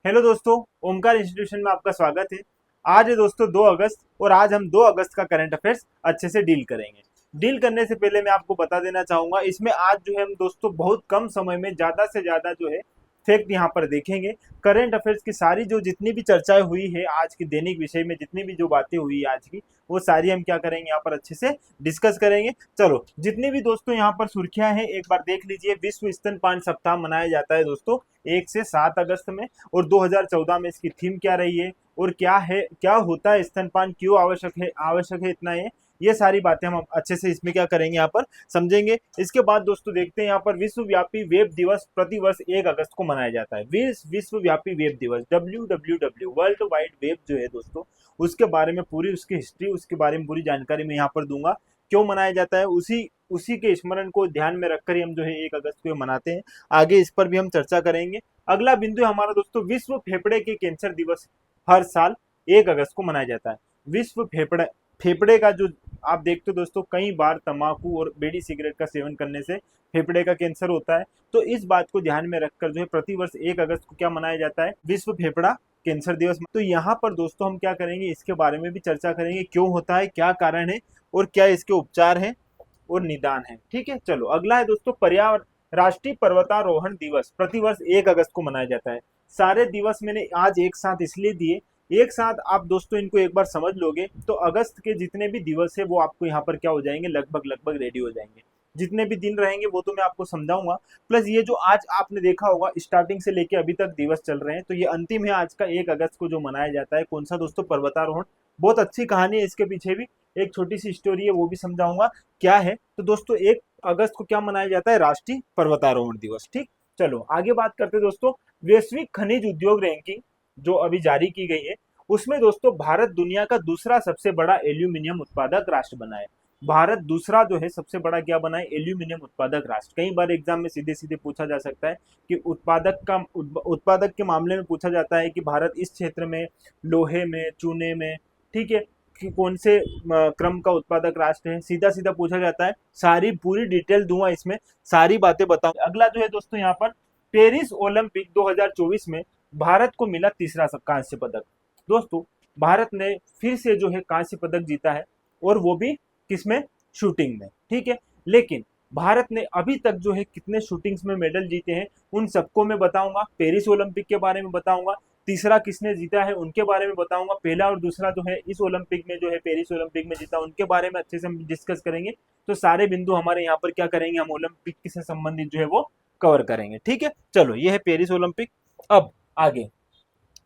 Hello दोस्तों, Omkar institution में आपका स्वागत है। आज है दोस्तों 2 अगस्त और आज हम 2 अगस्त का करंट अफेयर्स अच्छे से डील करेंगे। डील करने से पहले मैं आपको बता देना चाहूंगा, इसमें आज जो है हम दोस्तों बहुत कम समय में ज़्यादा से ज़्यादा जो है फैक्ट यहाँ पर देखेंगे। करंट अफेयर्स की सारी जो जितनी भी चर्चाएं हुई है आज की दैनिक विषय में, जितनी भी जो बातें हुई है आज की, वो सारी हम क्या करेंगे यहाँ पर अच्छे से डिस्कस करेंगे। चलो, जितनी भी दोस्तों यहाँ पर सुर्खियां हैं एक बार देख लीजिए। विश्व स्तनपान सप्ताह मनाया जाता है दोस्तों 1 से 7 अगस्त में, और 2014 में इसकी थीम क्या रही है और क्या है, क्या होता है स्तनपान, क्यों आवश्यक है इतना ये सारी बातें हम अच्छे से इसमें क्या करेंगे यहाँ पर समझेंगे। इसके बाद दोस्तों देखते हैं यहाँ पर विश्वव्यापी वेब दिवस प्रतिवर्ष 1 अगस्त को मनाया जाता है। विश्वव्यापी वेब दिवस WWW वर्ल्ड वाइड वेब जो है दोस्तों, उसके बारे में पूरी उसकी हिस्ट्री, उसके बारे में पूरी जानकारी मैं यहाँ पर दूंगा। क्यों मनाया जाता है, उसी उसी के स्मरण को ध्यान में रखकर हम जो है 1 अगस्त को मनाते हैं। आगे इस पर भी हम चर्चा करेंगे। अगला बिंदु है हमारा दोस्तों विश्व फेफड़े के कैंसर दिवस। हर साल 1 अगस्त को मनाया जाता है। विश्व फेफड़े का जो आप देखते हो दोस्तों, कई बार तंबाकू और बीड़ी सिगरेट का सेवन करने से फेफड़े का कैंसर होता है। तो इस बात को ध्यान में रखकर जो है प्रतिवर्ष 1 अगस्त को क्या मनाया जाता है, विश्व फेफड़ा कैंसर दिवस। तो यहाँ पर दोस्तों हम क्या करेंगे, इसके बारे में भी चर्चा करेंगे, क्यों होता है, क्या कारण है और क्या इसके उपचार है और निदान है। ठीक है, चलो अगला है दोस्तों पर्यावरण। राष्ट्रीय पर्वतारोहण दिवस प्रतिवर्ष 1 अगस्त को मनाया जाता है। सारे दिवस मैंने आज एक साथ इसलिए दिए, एक साथ आप दोस्तों इनको एक बार समझ लोगे तो अगस्त के जितने भी दिवस है वो आपको यहाँ पर क्या हो जाएंगे, लगभग लगभग रेडी हो जाएंगे। जितने भी दिन रहेंगे वो तो मैं आपको समझाऊंगा। प्लस ये जो आज आपने देखा होगा स्टार्टिंग से लेके अभी तक दिवस चल रहे हैं, तो ये अंतिम है आज का 1 अगस्त को जो मनाया जाता है। कौन सा दोस्तों, पर्वतारोहण। बहुत अच्छी कहानी है इसके पीछे भी, एक छोटी सी स्टोरी है वो भी समझाऊंगा क्या है। तो दोस्तों 1 अगस्त को क्या मनाया जाता है, राष्ट्रीय पर्वतारोहण दिवस। ठीक, चलो आगे बात करते हैं दोस्तों। वैश्विक खनिज उद्योग रैंकिंग जो अभी जारी की गई है, उसमें दोस्तों भारत दुनिया का दूसरा सबसे बड़ा एल्यूमिनियम उत्पादक राष्ट्र बना है। भारत दूसरा जो है सबसे बड़ा क्या बना है, एल्यूमिनियम उत्पादक राष्ट्र। कई बार एग्जाम में सीधे सीधे पूछा जा सकता है कि उत्पादक के मामले में पूछा जाता है कि भारत इस क्षेत्र में लोहे में, चूने में, ठीक है, कि कौन से क्रम का उत्पादक राष्ट्र है, सीधा सीधा पूछा जाता है। सारी पूरी डिटेल दूंगा इसमें, सारी बातें बताऊंगा। अगला जो है दोस्तों यहाँ पर पेरिस ओलंपिक 2024 में भारत को मिला तीसरा कांस्य पदक। दोस्तों भारत ने फिर से जो है कांस्य पदक जीता है, और वो भी किसमें, शूटिंग में। ठीक है, लेकिन भारत ने अभी तक जो है कितने शूटिंग्स में मेडल जीते हैं उन सबको मैं बताऊंगा। पेरिस ओलंपिक के बारे में बताऊंगा, तीसरा किसने जीता है उनके बारे में बताऊंगा, पहला और दूसरा जो है इस ओलंपिक में जो है पेरिस ओलंपिक में जीता उनके बारे में अच्छे से हम डिस्कस करेंगे। तो सारे बिंदु हमारे यहाँ पर क्या करेंगे, हम ओलंपिक से संबंधित जो है वो कवर करेंगे। ठीक है, चलो ये है पेरिस ओलंपिक। अब आगे,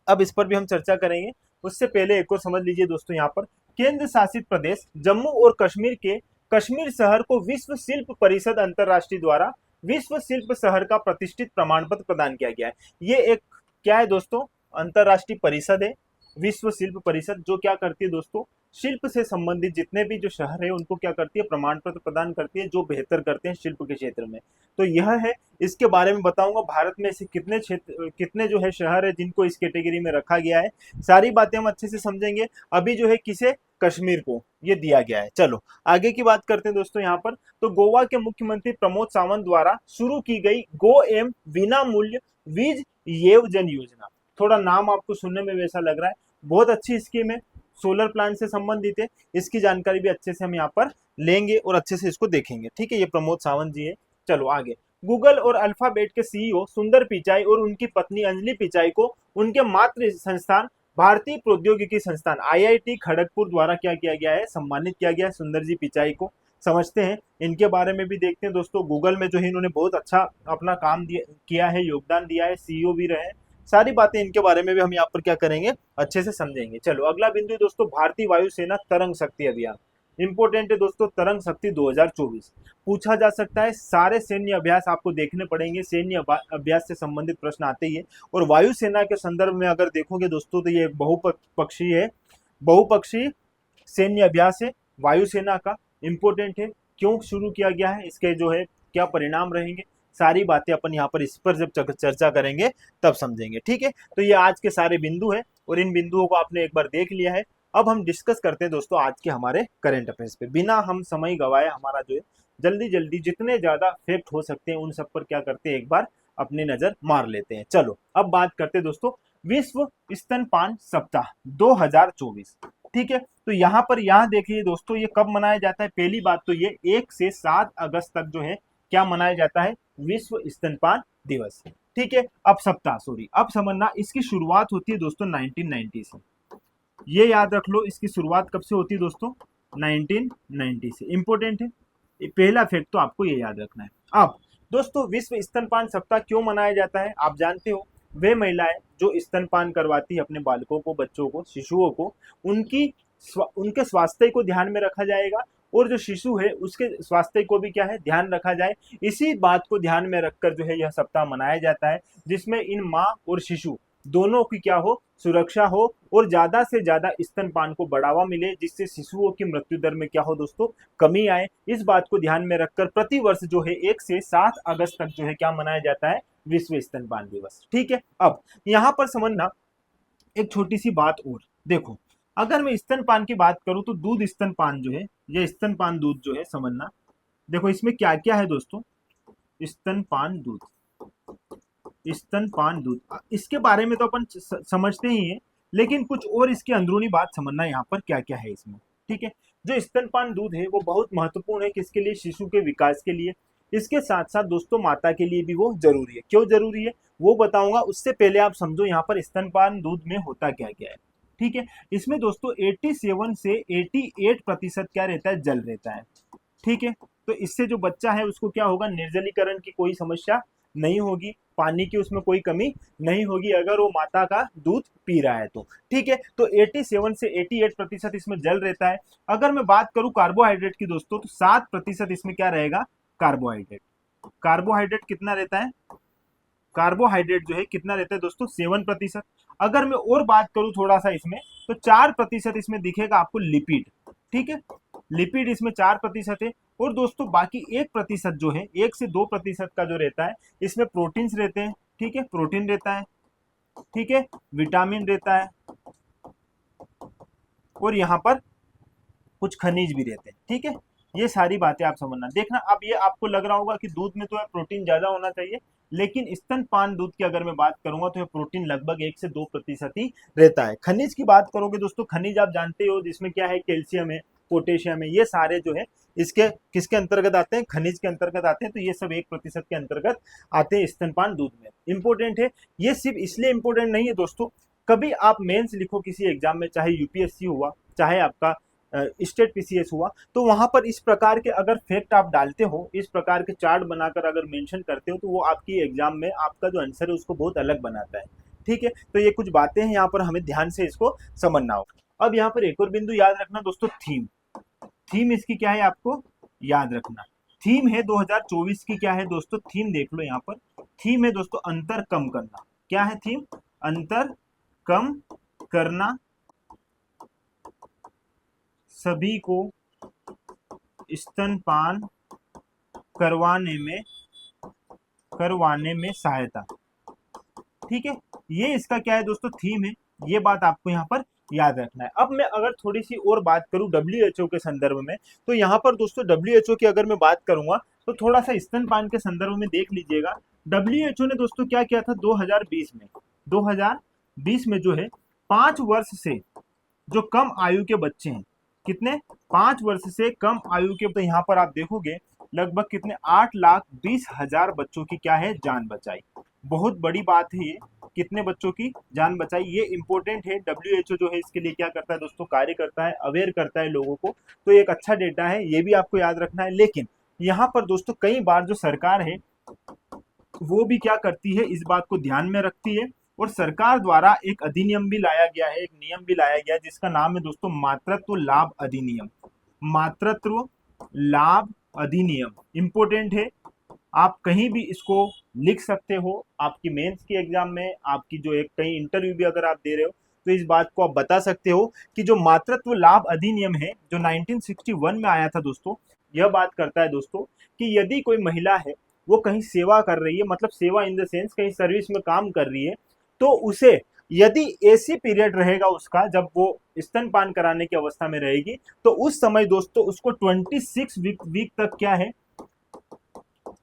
अब इस पर भी हम चर्चा करेंगे। उससे पहले एक और समझ लीजिए दोस्तों, यहाँ पर केंद्र शासित प्रदेश जम्मू और कश्मीर के कश्मीर शहर को विश्व शिल्प परिषद अंतरराष्ट्रीय द्वारा विश्व शिल्प शहर का प्रतिष्ठित प्रमाण पत्र प्रदान किया गया है। ये एक क्या है दोस्तों, अंतरराष्ट्रीय परिषद है, विश्व शिल्प परिषद, जो क्या करती है दोस्तों, शिल्प से संबंधित जितने भी जो शहर है उनको क्या करती है, प्रमाण पत्र प्रदान करती है, जो बेहतर करते हैं शिल्प के क्षेत्र में। तो यह है, इसके बारे में बताऊंगा। भारत में ऐसे कितने क्षेत्र, कितने जो है शहर है जिनको इस कैटेगरी में रखा गया है, सारी बातें हम अच्छे से समझेंगे। अभी जो है किसे, कश्मीर को ये दिया गया है। चलो आगे की बात करते हैं दोस्तों यहाँ पर। तो गोवा के मुख्यमंत्री प्रमोद सावंत द्वारा शुरू की गई गो एम विना मूल्य वीज येवजन योजना। थोड़ा नाम आपको सुनने में वैसा लग रहा है, बहुत अच्छी स्कीम है, सोलर प्लांट से संबंधित है। इसकी जानकारी भी अच्छे से हम यहाँ पर लेंगे और अच्छे से इसको देखेंगे। ठीक है, ये प्रमोद सावंत जी है। चलो आगे, गूगल और अल्फाबेट के सीईओ सुंदर पिचाई और उनकी पत्नी अंजलि पिचाई को उनके मातृ संस्थान भारतीय प्रौद्योगिकी संस्थान IIT खड़गपुर द्वारा क्या किया गया है, सम्मानित किया गया है सुंदर जी पिचाई को। समझते हैं इनके बारे में भी, देखते हैं दोस्तों। गूगल में जो है इन्होंने बहुत अच्छा अपना काम किया है, योगदान दिया है, CEO भी रहे। सारी बातें इनके बारे में भी हम यहाँ पर क्या करेंगे, अच्छे से समझेंगे। चलो अगला बिंदु दोस्तों, भारतीय वायुसेना तरंग शक्ति अभियान। इंपोर्टेंट है दोस्तों, तरंग शक्ति 2024 पूछा जा सकता है। सारे सैन्य अभ्यास आपको देखने पड़ेंगे, सैन्य अभ्यास से संबंधित प्रश्न आते ही है। और वायुसेना के संदर्भ में अगर देखोगे दोस्तों, तो ये एक बहुपक्षीय है, बहुपक्षीय सैन्य अभ्यास है वायुसेना का। इंपोर्टेंट है, क्यों शुरू किया गया है, इसके जो है क्या परिणाम रहेंगे, सारी बातें अपन यहाँ पर इस पर जब चर्चा करेंगे तब समझेंगे। ठीक है, तो ये आज के सारे बिंदु हैं और इन बिंदुओं को आपने एक बार देख लिया है। अब हम डिस्कस करते हैं दोस्तों आज के हमारे करंट अफेयर्स पे, बिना हम समय गवाए। हमारा जो है जल्दी जल्दी जितने ज्यादा फैक्ट हो सकते हैं उन सब पर क्या करते हैं, एक बार अपनी नजर मार लेते हैं। चलो अब बात करते हैं दोस्तों विश्व स्तनपान सप्ताह 2024। ठीक है, तो यहाँ देखिए दोस्तों ये कब मनाया जाता है। पहली बात तो ये 1 से 7 अगस्त तक जो है क्या मनाया जाता है, विश्व स्तनपान दिवस। ठीक है, अब सप्ताह सॉरी अब समझना, इसकी शुरुआत होती है दोस्तों 1990 से। ये याद रख लो, इसकी शुरुआत कब से होती है दोस्तों, 1990 से। इंपॉर्टेंट है, पहला फैक्ट तो आपको ये याद रखना है। अब दोस्तों विश्व स्तनपान सप्ताह क्यों मनाया जाता है, आप जानते हो वे महिलाएं जो स्तनपान करवाती है अपने बालकों को, बच्चों को, शिशुओं को, उनके स्वास्थ्य को ध्यान में रखा जाएगा और जो शिशु है उसके स्वास्थ्य को भी क्या है ध्यान रखा जाए। इसी बात को ध्यान में रखकर जो है यह सप्ताह मनाया जाता है, जिसमें इन माँ और शिशु दोनों की क्या हो, सुरक्षा हो और ज्यादा से ज्यादा स्तनपान को बढ़ावा मिले, जिससे शिशुओं की मृत्यु दर में क्या हो दोस्तों, कमी आए। इस बात को ध्यान में रखकर प्रति वर्ष जो है 1 से 7 अगस्त तक जो है क्या मनाया जाता है, विश्व स्तनपान दिवस। ठीक है, अब यहाँ पर समझना एक छोटी सी बात और देखो, अगर मैं स्तनपान की बात करूं तो दूध स्तनपान जो है, ये स्तनपान दूध जो है समझना, देखो इसमें क्या क्या है दोस्तों, स्तनपान दूध, स्तनपान दूध, इसके बारे में तो अपन समझते ही हैं, लेकिन कुछ और इसकी अंदरूनी बात समझना यहाँ पर क्या क्या है इसमें। ठीक है, जो स्तनपान दूध है वो बहुत महत्वपूर्ण है, किसके लिए, शिशु के विकास के लिए। इसके साथ साथ दोस्तों माता के लिए भी वो जरूरी है। क्यों जरूरी है वो बताऊंगा, उससे पहले आप समझो यहाँ पर स्तनपान दूध में होता क्या क्या है। ठीक है, इसमें दोस्तों 87 से 88% क्या रहता है, जल रहता है। ठीक है, तो इससे जो बच्चा है उसको क्या होगा, निर्जलीकरण की कोई समस्या नहीं होगी, पानी की उसमें कोई कमी नहीं होगी अगर वो माता का दूध पी रहा है तो। ठीक है, तो 87 से 88% इसमें जल रहता है। अगर मैं बात करूं कार्बोहाइड्रेट की दोस्तों, तो 7% इसमें क्या रहेगा, कार्बोहाइड्रेट। कार्बोहाइड्रेट कितना रहता है, कार्बोहाइड्रेट जो है कितना रहता है दोस्तों, 7%। अगर मैं और बात करूं थोड़ा सा इसमें, तो 4% इसमें दिखेगा आपको लिपिड। ठीक है, लिपिड इसमें 4% है। और दोस्तों बाकी 1% जो है, 1 से 2% का जो रहता है, इसमें प्रोटीन्स रहते हैं। ठीक है, प्रोटीन रहता है, ठीक है, विटामिन रहता है और यहाँ पर कुछ खनिज भी रहते हैं। ठीक है, ये सारी बातें आप समझना। देखना अब ये आपको लग रहा होगा कि दूध में तो है प्रोटीन ज्यादा होना चाहिए, लेकिन स्तनपान दूध की अगर मैं बात करूंगा तो प्रोटीन लगभग 1 से 2% ही रहता है। खनिज की बात करोगे दोस्तों, खनिज आप जानते हो जिसमें क्या है, कैल्शियम है, पोटेशियम है, ये सारे जो है इसके किसके अंतर्गत आते हैं, खनिज के अंतर्गत आते हैं। तो ये सब 1% के अंतर्गत आते हैं स्तनपान दूध में। इंपॉर्टेंट है, ये सिर्फ इसलिए इंपॉर्टेंट नहीं है दोस्तों, कभी आप मेंस लिखो किसी एग्जाम में, चाहे यूपीएससी हुआ चाहे आपका स्टेट पीसीएस हुआ, तो वहां पर इस प्रकार के अगर फैक्ट आप डालते हो, इस प्रकार के चार्ट बनाकर अगर मेंशन करते हो, तो वो आपकी एग्जाम में आपका जो आंसर है उसको बहुत अलग बनाता है। ठीक है, तो ये कुछ बातें हैं यहाँ पर हमें ध्यान से इसको समझना होगा। अब यहाँ पर एक और बिंदु याद रखना दोस्तों, थीम। थीम इसकी क्या है आपको याद रखना, थीम है 2024 की, क्या है दोस्तों, थीम देख लो यहाँ पर, थीम है दोस्तों अंतर कम करना। क्या है थीम, अंतर कम करना, सभी को स्तनपान करवाने में सहायता। ठीक है, ये इसका क्या है दोस्तों, थीम है। ये बात आपको यहाँ पर याद रखना है। अब मैं अगर थोड़ी सी और बात करूं WHO के संदर्भ में, तो यहाँ पर दोस्तों WHO की अगर मैं बात करूंगा तो थोड़ा सा स्तनपान के संदर्भ में देख लीजिएगा। WHO ने दोस्तों क्या किया था 2020 में जो है 5 वर्ष से जो कम आयु के बच्चे हैं, कितने, 5 वर्ष से कम आयु के, तो यहाँ पर आप देखोगे लगभग कितने, 8,20,000 बच्चों की क्या है, जान बचाई। बहुत बड़ी बात है ये, कितने बच्चों की जान बचाई, ये इंपॉर्टेंट है। WHO जो है इसके लिए क्या करता है दोस्तों, कार्य करता है, अवेयर करता है लोगों को, तो एक अच्छा डेटा है, ये भी आपको याद रखना है। लेकिन यहाँ पर दोस्तों कई बार जो सरकार है वो भी क्या करती है, इस बात को ध्यान में रखती है, और सरकार द्वारा एक अधिनियम भी लाया गया है, एक नियम भी लाया गया है, जिसका नाम है दोस्तों मातृत्व लाभ अधिनियम। मातृत्व लाभ अधिनियम इंपॉर्टेंट है, आप कहीं भी इसको लिख सकते हो, आपकी मेंस की एग्जाम में, आपकी जो एक कहीं इंटरव्यू भी अगर आप दे रहे हो तो इस बात को आप बता सकते हो कि जो मातृत्व लाभ अधिनियम है जो 1961 में आया था दोस्तों, यह बात करता है दोस्तों कि यदि कोई महिला है वो कहीं सेवा कर रही है, मतलब सेवा इन द सेंस कहीं सर्विस में काम कर रही है, तो उसे यदि ऐसी पीरियड रहेगा उसका जब वो स्तनपान कराने की अवस्था में रहेगी, तो उस समय दोस्तों उसको 26 वीक तक क्या है,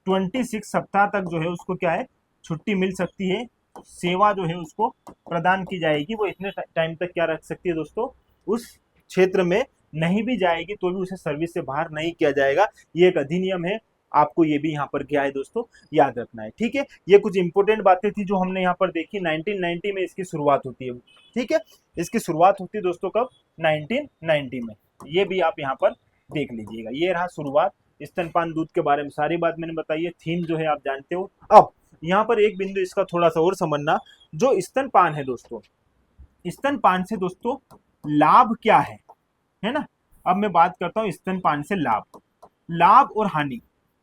26 सप्ताह तक जो है उसको क्या है, छुट्टी मिल सकती है, सेवा जो है उसको प्रदान की जाएगी। वो इतने टाइम तक क्या रख सकती है दोस्तों, उस क्षेत्र में नहीं भी जाएगी तो भी उसे सर्विस से बाहर नहीं किया जाएगा। ये एक अधिनियम है, आपको ये भी यहाँ पर क्या है दोस्तों याद रखना है। ठीक है, ये कुछ इंपॉर्टेंट बातें थी जो हमने यहाँ पर देखी। 1990 में इसकी शुरुआत होती है। ठीक है, इसकी शुरुआत होती है दोस्तों कब, 1990 में। ये भी आप यहाँ पर देख लीजिएगा। ये रहा शुरुआत, स्तनपान दूध के बारे में सारी बात मैंने बताई है। थीम जो है आप जानते हो। अब यहाँ पर एक बिंदु इसका थोड़ा सा और समझना, जो स्तनपान है दोस्तों, स्तनपान से दोस्तों लाभ क्या है ना। अब मैं बात करता हूँ स्तनपान से लाभ, लाभ और हानि।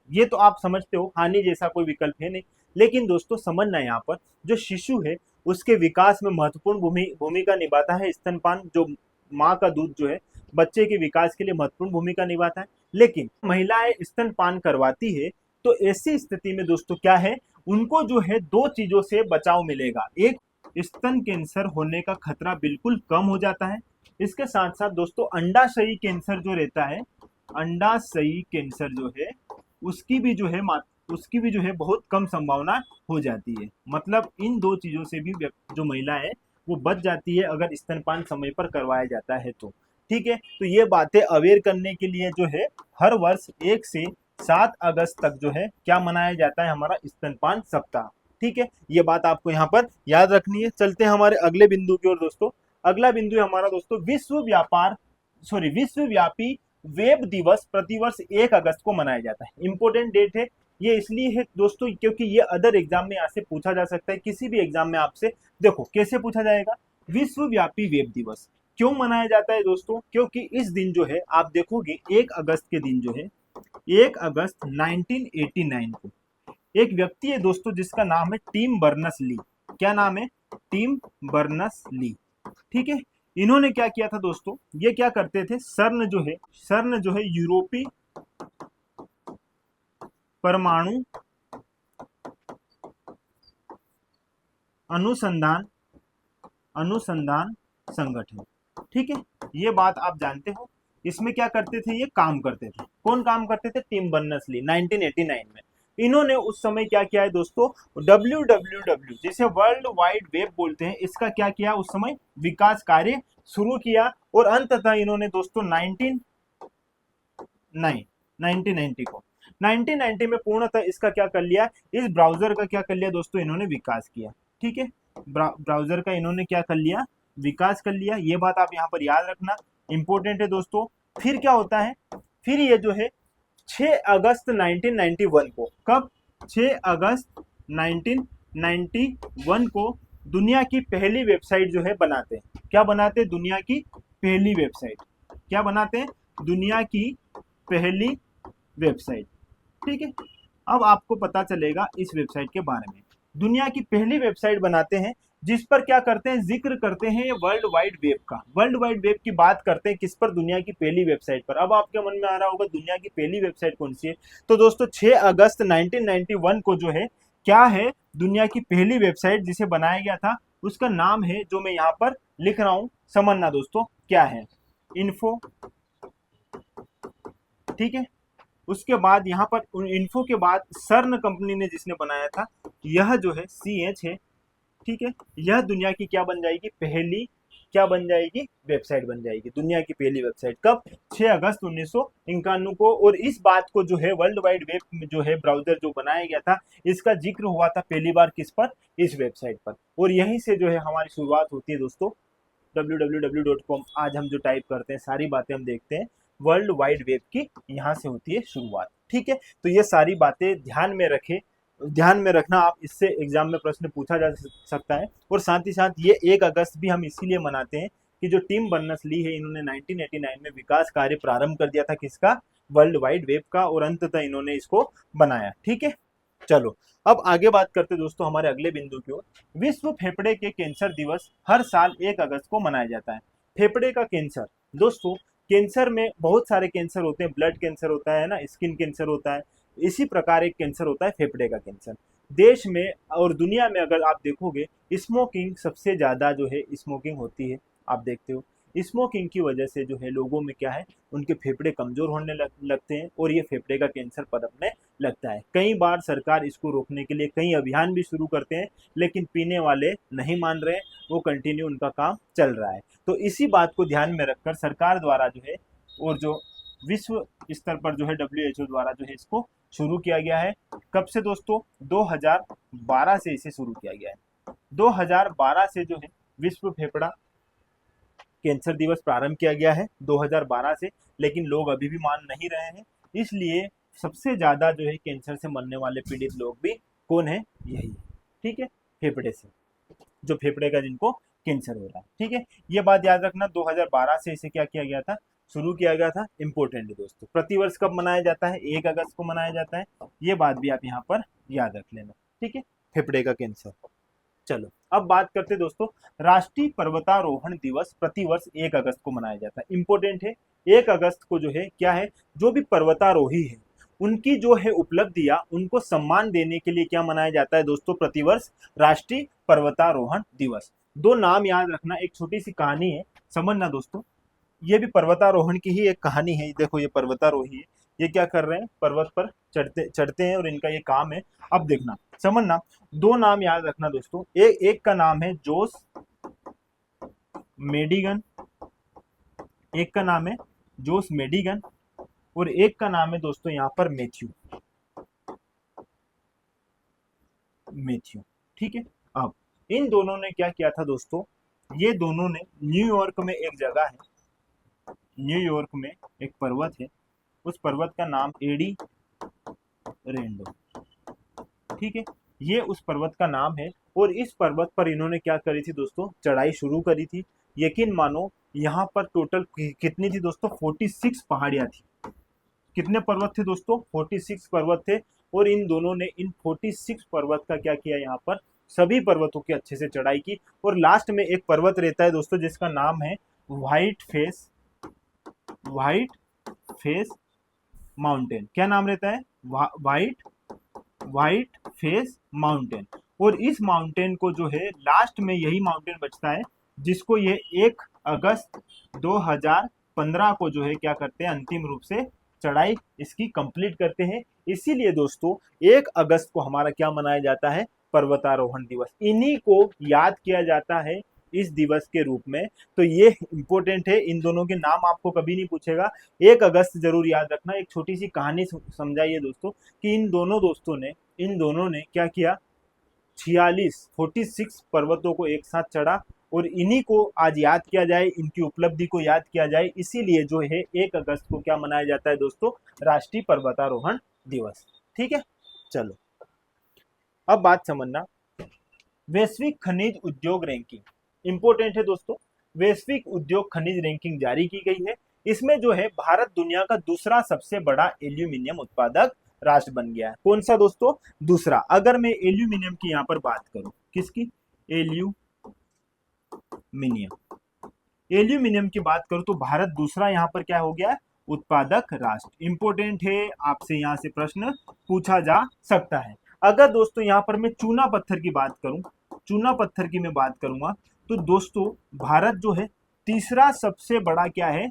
ये तो आप समझते हो, हानि जैसा कोई विकल्प है नहीं। लेकिन दोस्तों समझना, यहाँ पर जो शिशु है उसके विकास में महत्वपूर्ण भूमिका निभाता है स्तनपान। जो माँ का दूध जो है बच्चे के विकास के लिए महत्वपूर्ण भूमिका निभाता है। लेकिन महिलाएं स्तनपान करवाती है तो ऐसी स्थिति में दोस्तों क्या है, उनको जो है दो चीजों से बचाव मिलेगा। एक, स्तन कैंसर होने का खतरा बिल्कुल कम हो जाता है। इसके साथ साथ दोस्तों अंडाशयी कैंसर जो रहता है, अंडाशयी कैंसर जो है उसकी भी जो है बहुत कम संभावना हो जाती है। मतलब इन दो चीजों से भी जो महिला है वो बच जाती है अगर स्तनपान समय पर करवाया जाता है तो। ठीक है, तो ये बातें अवेयर करने के लिए जो है हर वर्ष 1 से 7 अगस्त तक जो है क्या मनाया जाता है, हमारा स्तनपान सप्ताह। ठीक है, ये बात आपको यहाँ पर याद रखनी है। चलते हैं हमारे अगले बिंदु की ओर दोस्तों। अगला बिंदु है हमारा दोस्तों विश्वव्यापी वेब दिवस प्रतिवर्ष 1 अगस्त को मनाया जाता है। इंपॉर्टेंट डेट है ये, इसलिए है दोस्तों क्योंकि ये अदर एग्जाम में यहाँ से पूछा जा सकता है। किसी भी एग्जाम में आपसे देखो कैसे पूछा जाएगा, विश्वव्यापी वेब दिवस क्यों मनाया जाता है दोस्तों, क्योंकि इस दिन जो है आप देखोगे 1 अगस्त के दिन जो है 1 अगस्त 1989 को एक व्यक्ति है दोस्तों जिसका नाम है टिम बर्नर्स ली। क्या नाम है, टिम बर्नर्स ली। ठीक है, इन्होंने क्या किया था दोस्तों, ये क्या करते थे, सर्न जो है यूरोपीय परमाणु अनुसंधान संगठन। ठीक है, ये बात आप जानते हो। इसमें क्या करते थे, ये काम करते थे। कौन काम करते थे, टिम बर्नर्स ली 1989 में। इन्होंने उस समय क्या किया है दोस्तों, WWW जिसे वर्ल्ड वाइड वेब बोलते हैं, इसका क्या किया उस समय विकास कार्य शुरू किया। और अंततः इन्होंने दोस्तों 1990 में पूर्णतः इसका क्या कर लिया, इस ब्राउजर का क्या कर लिया दोस्तों, इन्होंने विकास किया। ठीक है, ब्राउजर का इन्होंने क्या कर लिया, विकास कर लिया। ये बात आप यहाँ पर याद रखना, इंपॉर्टेंट है दोस्तों। फिर क्या होता है, फिर ये जो है 6 अगस्त 1991 को, कब, 6 अगस्त 1991 को दुनिया की पहली वेबसाइट जो है बनाते हैं। क्या बनाते हैं, दुनिया की पहली वेबसाइट। क्या बनाते हैं, दुनिया की पहली वेबसाइट। ठीक है, अब आपको पता चलेगा इस वेबसाइट के बारे में। दुनिया की पहली वेबसाइट बनाते हैं जिस पर क्या करते हैं, जिक्र करते हैं वर्ल्ड वाइड वेब का। वर्ल्ड वाइड वेब की बात करते हैं किस पर, दुनिया की पहली वेबसाइट पर। अब आपके मन में आ रहा होगा दुनिया की पहली वेबसाइट कौन सी है, तो दोस्तों 6 अगस्त 1991 को जो है क्या है, दुनिया की पहली वेबसाइट जिसे बनाया गया था उसका नाम है, जो मैं यहाँ पर लिख रहा हूं, समझना दोस्तों क्या है, इन्फो। ठीक है, उसके बाद यहाँ पर इन्फो के बाद सर्न कंपनी ने जिसने बनाया था, यह जो है CH है। ठीक है, यह दुनिया की क्या बन जाएगी, पहली क्या बन जाएगी, वेबसाइट बन जाएगी, दुनिया की पहली वेबसाइट। कब, 6 अगस्त 1991 को। और इस बात को जो है वर्ल्ड वाइड वेब में जो है ब्राउजर जो बनाया गया था, इसका जिक्र हुआ था पहली बार किस पर, इस वेबसाइट पर। और यहीं से जो है हमारी शुरुआत होती है दोस्तों, www.com। आज हम जो टाइप करते हैं, सारी बातें हम देखते हैं वर्ल्ड वाइड वेब की, यहाँ से होती है शुरुआत। ठीक है, तो ये सारी बातें ध्यान में रखना आप, इससे एग्जाम में प्रश्न पूछा जा सकता है। और साथ ही साथ ये 1 अगस्त भी हम इसीलिए मनाते हैं कि जो टिम बर्नर्स ली है, इन्होंने 1989 में विकास कार्य प्रारंभ कर दिया था किसका, वर्ल्ड वाइड वेब का, और अंततः इन्होंने इसको बनाया। ठीक है, चलो अब आगे बात करते दोस्तों हमारे अगले बिंदु की ओर। विश्व फेफड़े के कैंसर दिवस हर साल 1 अगस्त को मनाया जाता है। फेफड़े का कैंसर दोस्तों, कैंसर में बहुत सारे कैंसर होते हैं, ब्लड कैंसर होता है ना, स्किन कैंसर होता है, इसी प्रकार एक कैंसर होता है फेफड़े का कैंसर। देश में और दुनिया में अगर आप देखोगे, स्मोकिंग सबसे ज्यादा जो है स्मोकिंग होती है, आप देखते हो। स्मोकिंग की वजह से जो है लोगों में क्या है, उनके फेफड़े कमजोर होने लगते हैं और ये फेफड़े का कैंसर पनपने लगता है। कई बार सरकार इसको रोकने के लिए कई अभियान भी शुरू करते हैं, लेकिन पीने वाले नहीं मान रहे, वो कंटिन्यू उनका काम चल रहा है। तो इसी बात को ध्यान में रखकर सरकार द्वारा जो है, और जो विश्व स्तर पर जो है WHO द्वारा जो है इसको शुरू किया गया है। कब से दोस्तों? 2012 से इसे शुरू किया गया है। 2012 से जो है विश्व फेफड़ा कैंसर दिवस प्रारंभ किया गया है 2012 से, लेकिन लोग अभी भी मान नहीं रहे हैं। इसलिए सबसे ज्यादा जो है कैंसर से मरने वाले पीड़ित लोग भी कौन है? यही है, ठीक है, फेफड़े से, जो फेफड़े का जिनको कैंसर हो रहा है, ठीक है। ये बात याद रखना, 2012 से इसे क्या किया गया था? शुरू किया गया था। इंपॉर्टेंट है दोस्तों। प्रतिवर्ष कब मनाया जाता है? 1 अगस्त को मनाया जाता है। ये बात भी आप यहाँ पर याद रख लेना, ठीक है, फेफड़े का कैंसर। चलो अब बात करते हैं दोस्तों, राष्ट्रीय पर्वतारोहण दिवस प्रतिवर्ष 1 अगस्त को मनाया जाता है। इंपॉर्टेंट है, 1 अगस्त को जो है क्या है, जो भी पर्वतारोही है उनकी जो है उपलब्धियां, उनको सम्मान देने के लिए क्या मनाया जाता है दोस्तों? प्रतिवर्ष राष्ट्रीय पर्वतारोहण दिवस। 2 नाम याद रखना, एक छोटी सी कहानी है, समझना दोस्तों। ये भी पर्वतारोहण की ही एक कहानी है। देखो ये पर्वतारोही है, ये क्या कर रहे हैं? पर्वत पर चढ़ते हैं और इनका ये काम है। अब देखना, समझना, 2 नाम याद रखना दोस्तों। एक का नाम है जोस मेडिगन, एक का नाम है जोस मेडिगन, और एक का नाम है दोस्तों यहाँ पर मैथ्यू, ठीक है। अब इन दोनों ने क्या किया था दोस्तों? ये दोनों ने न्यूयॉर्क में एक जगह है, न्यूयॉर्क में एक पर्वत है, उस पर्वत का नाम एडी रेंडो, ठीक है, ये उस पर्वत का नाम है। और इस पर्वत पर इन्होंने क्या करी थी दोस्तों? चढ़ाई शुरू करी थी। यकीन मानो, यहाँ पर टोटल कितनी थी दोस्तों? 46 पहाड़ियां थी। कितने पर्वत थे दोस्तों? 46 पर्वत थे। और इन दोनों ने इन 46 पर्वत का क्या किया? यहाँ पर सभी पर्वतों की अच्छे से चढ़ाई की। और लास्ट में एक पर्वत रहता है दोस्तों जिसका नाम है व्हाइट फेस माउंटेन। क्या नाम रहता है? White face mountain. और इस माउंटेन को जो है, लास्ट में यही माउंटेन बचता है जिसको ये 1 अगस्त 2015 को जो है क्या करते हैं? अंतिम रूप से चढ़ाई इसकी कंप्लीट करते हैं। इसीलिए दोस्तों 1 अगस्त को हमारा क्या मनाया जाता है? पर्वतारोहण दिवस। इन्हीं को याद किया जाता है इस दिवस के रूप में। तो ये इंपॉर्टेंट है, इन दोनों के नाम आपको कभी नहीं पूछेगा, 1 अगस्त जरूर याद रखना। एक छोटी सी कहानी समझाइए दोस्तों कि इन दोनों ने क्या किया? 46 पर्वतों को एक साथ चढ़ा, और इन्हीं को आज याद किया जाए, इनकी उपलब्धि को याद किया जाए। इसीलिए जो है 1 अगस्त को क्या मनाया जाता है दोस्तों? राष्ट्रीय पर्वतारोहण दिवस, ठीक है। चलो अब बात समझना, वैश्विक खनिज उद्योग रैंकिंग इंपॉर्टेंट है दोस्तों। वैश्विक उद्योग खनिज रैंकिंग जारी की गई है। इसमें जो है भारत दुनिया का दूसरा सबसे बड़ा एल्यूमिनियम उत्पादक राष्ट्र बन गया है। कौन सा दोस्तों? दूसरा। अगर मैं एल्यूमिनियम की यहाँ पर बात करूं, किसकी? एल्यूमिनियम की बात करूं तो भारत दूसरा यहाँ पर क्या हो गया? उत्पादक राष्ट्र। इंपॉर्टेंट है, आपसे यहाँ से प्रश्न पूछा जा सकता है। अगर दोस्तों यहाँ पर मैं चूना पत्थर की बात करूं, चूना पत्थर की मैं बात करूंगा, तो दोस्तों भारत जो है तीसरा सबसे बड़ा क्या है?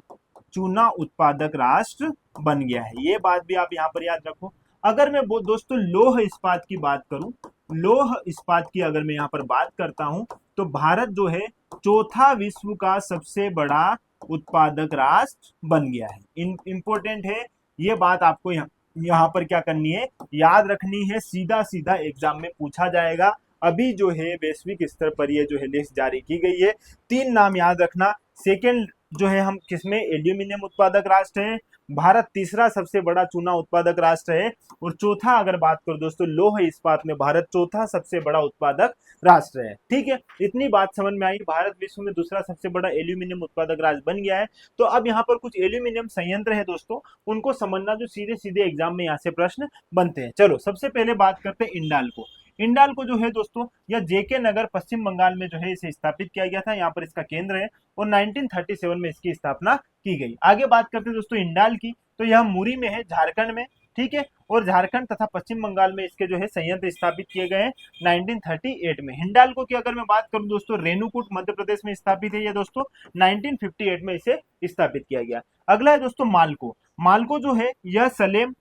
चूना उत्पादक राष्ट्र बन गया है। ये बात भी आप यहाँ पर याद रखो। अगर मैं दोस्तों लौह इस्पात की बात करूं, लौह इस्पात की अगर मैं यहाँ पर बात करता हूं, तो भारत जो है चौथा विश्व का सबसे बड़ा उत्पादक राष्ट्र बन गया है। इंपॉर्टेंट है, ये बात आपको यहाँ पर क्या करनी है? याद रखनी है। सीधा सीधा एग्जाम में पूछा जाएगा। अभी जो है वैश्विक स्तर पर ये जो है लिस्ट जारी की गई है। 3 नाम याद रखना। सेकेंड जो है हम किसमें? एल्यूमिनियम उत्पादक राष्ट्र है। भारत तीसरा सबसे बड़ा चूना उत्पादक राष्ट्र है। और चौथा अगर बात करो दोस्तों लौह इस्पात में, भारत चौथा सबसे बड़ा उत्पादक राष्ट्र है, ठीक है। इतनी बात समझ में आई। भारत विश्व में दूसरा सबसे बड़ा एल्यूमिनियम उत्पादक राष्ट्र बन गया है। तो अब यहाँ पर कुछ एल्यूमिनियम संयंत्र है दोस्तों, उनको समझना, जो सीधे सीधे एग्जाम में यहाँ से प्रश्न बनते हैं। चलो सबसे पहले बात करते हैं इंडाल्को। इंडाल्को जो है दोस्तों, यह जेके नगर पश्चिम बंगाल में जो है इसे स्थापित किया गया था। यहाँ पर इसका केंद्र है और 1937 में इसकी स्थापना की गई। आगे बात करते हैं दोस्तों इंडाल की, तो यह मुरी में है, झारखंड में, ठीक है। और झारखंड तथा पश्चिम बंगाल में इसके जो है संयंत्र स्थापित किए गए हैं 1938 में। हिंडाल्को की अगर मैं बात करूं दोस्तों, रेणुकूट मध्य प्रदेश में स्थापित है ये दोस्तों, 1958 में इसे स्थापित किया गया। अगला है दोस्तों माल्को। माल्को जो है यह सलेम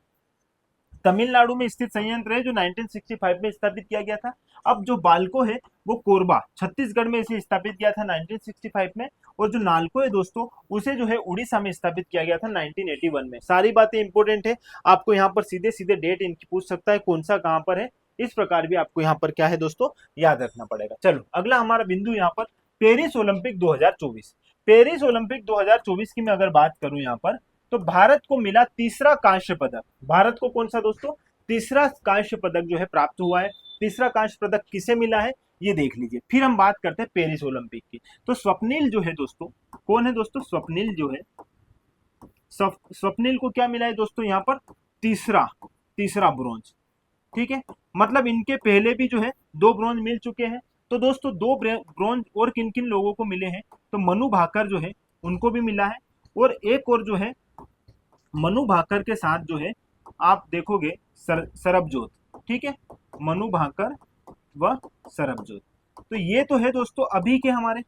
तमिलनाडु में स्थित संयंत्र है जो 1965 में स्थापित किया गया था। अब जो बाल्को है वो कोरबा छत्तीसगढ़ में इसे स्थापित किया था 1965 में। और जो नाल्को है दोस्तों उसे जो है उड़ीसा में स्थापित किया गया था 1981 में। सारी बातें इंपॉर्टेंट है, आपको यहाँ पर सीधे सीधे डेट इनकी पूछ सकता है कौन सा कहाँ पर है, इस प्रकार भी आपको यहाँ पर क्या है दोस्तों याद रखना पड़ेगा। चलो अगला हमारा बिंदु यहाँ पर पेरिस ओलंपिक 2024। पेरिस ओलंपिक 2024 की मैं अगर बात करूं यहाँ पर, तो भारत को मिला तीसरा कांस्य पदक। भारत को कौन सा दोस्तों, तीसरा कांस्य पदक जो है प्राप्त हुआ है। तीसरा कांस्य पदक किसे मिला है ये देख लीजिए। फिर हम बात करते हैं पेरिस ओलंपिक की। तो स्वप्निल जो है दोस्तों, कौन है दोस्तों, स्वप्निल जो है, स्वप्निल को क्या मिला है दोस्तों यहाँ पर, तीसरा ब्रॉन्ज। ठीक है, मतलब इनके पहले भी जो है 2 ब्रॉन्ज मिल चुके हैं। तो दोस्तों 2 ब्रॉन्ज और किन किन लोगों को मिले हैं, तो मनु भाकर जो है उनको भी मिला है। और एक और जो है मनु भाकर के साथ जो है आप देखोगे सरबजोत। ठीक है, मनु भाकर व सरबजोत। तो ये तो है दोस्तों अभी के हमारे,